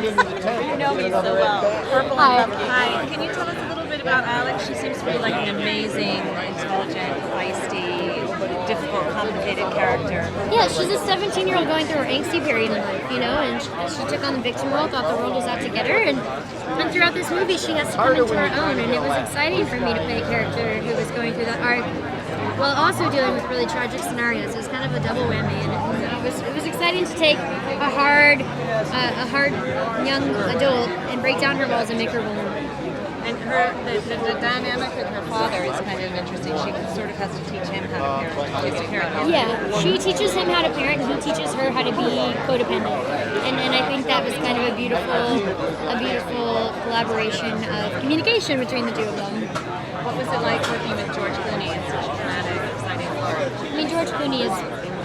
You know me so well. Purple Hi. and Pumpkin. Hi. Can you tell us a little bit about Alex? She seems to be like an amazing, intelligent, feisty, difficult, complicated character. Yeah, she's a 17-year-old going through her angsty period in life, you know, and she took on the victim role, thought the world was out to get her, and throughout this movie she has to come into her own, and it was exciting for me to play a character who was going through that arc while also dealing with really tragic scenarios. It was kind of a double whammy, and it was exciting to take a hard young adult and break down her walls and make her vulnerable. And the dynamic with her father is kind of interesting. She sort of has to teach him how to parent. Yeah, she teaches him how to parent, and he teaches her how to be codependent. And I think that was kind of a beautiful collaboration of communication between the two of them. What was it like working with George Clooney in such a dramatic, exciting part? I mean, George Clooney is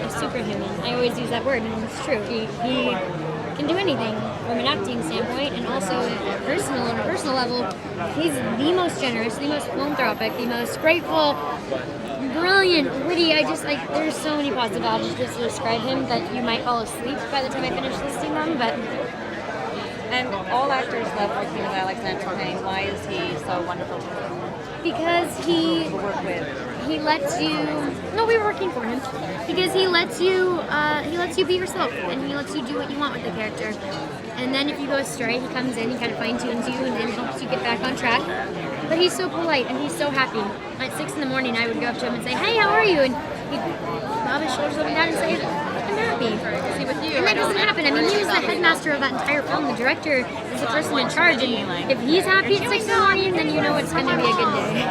a superhuman. I always use that word, and it's true. He can do anything from an acting standpoint, and also on a personal level, he's the most generous, the most philanthropic, the most grateful, brilliant, witty. There's so many positive adjectives to describe him that you might fall asleep by the time I finish listing them, but... And all actors love working with Alexander Payne. Why is he so wonderful to work with? Because he lets you. No, we were working for him. Because he lets you be yourself, and he lets you do what you want with the character. And then if you go astray, he comes in, he kind of fine tunes you, and then helps you get back on track. But he's so polite and he's so happy. At 6 in the morning, I would go up to him and say, "Hey, how are you?" And he'd bob his shoulders up and down and say, "I'm happy." Is he with you? And that doesn't happen. I mean, he was the headmaster of that entire film. The director is the person in charge, and if he's happy at 6 in the morning, then you know it's going to be a good day.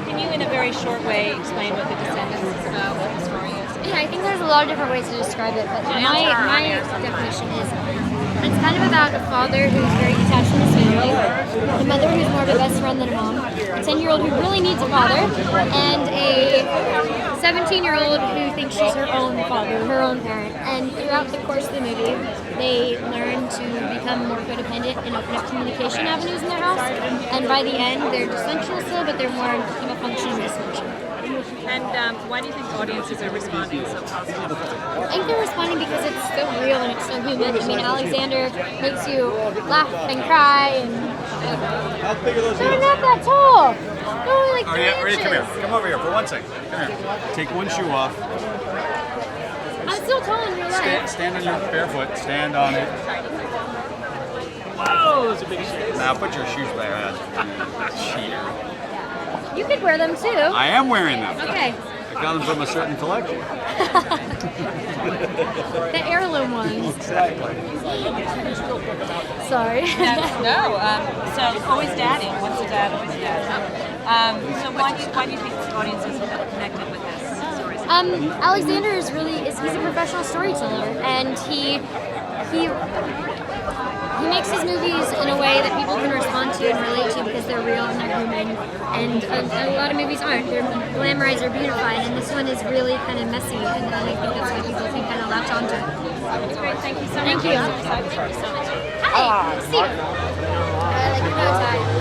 Can you, in a very short way, explain what The Descendants is about, what the story is? Yeah, I think there's a lot of different ways to describe it, but my definition is it's kind of about a father who's very detached from his family, a mother who's more of a best friend than a mom, a 10-year-old who really needs a father, and a 17-year-old who thinks she's her own father, her own parent. And throughout the course of the movie, they learn to become more codependent and open up communication avenues in their house. And by the end, they're dysfunctional still, but they're more of a functioning dysfunction. And why do you think audiences are responding so positively? I think they're responding because it's so real and it's so human. I mean, Alexander makes you laugh and cry, and they're not that tall. They're only like 3 inches. Ready? Come here. Come over here for 1 second. Come here. Take one shoe off. I'm still tall in real life. Stand on your barefoot. Stand on it. Whoa, it's a big shoe. Now put your shoes back on. Cheater. You could wear them too. I am wearing them. Okay. I got them from a certain collection. The heirloom ones. Exactly. Sorry. No. So always daddy. Once a dad, always dad. So why do you think audiences are connected with this story? Alexander is he's a professional storyteller, and he makes his movies in a way that people can respond to and relate to because they're real and they're human. And a lot of movies aren't. They're glamorized or beautified, and this one is really kind of messy, and I think that's why people can kind of latch onto it. That's great. Thank you so much. Thank you. Thank you so much. Hi. See you. I like your bow tie.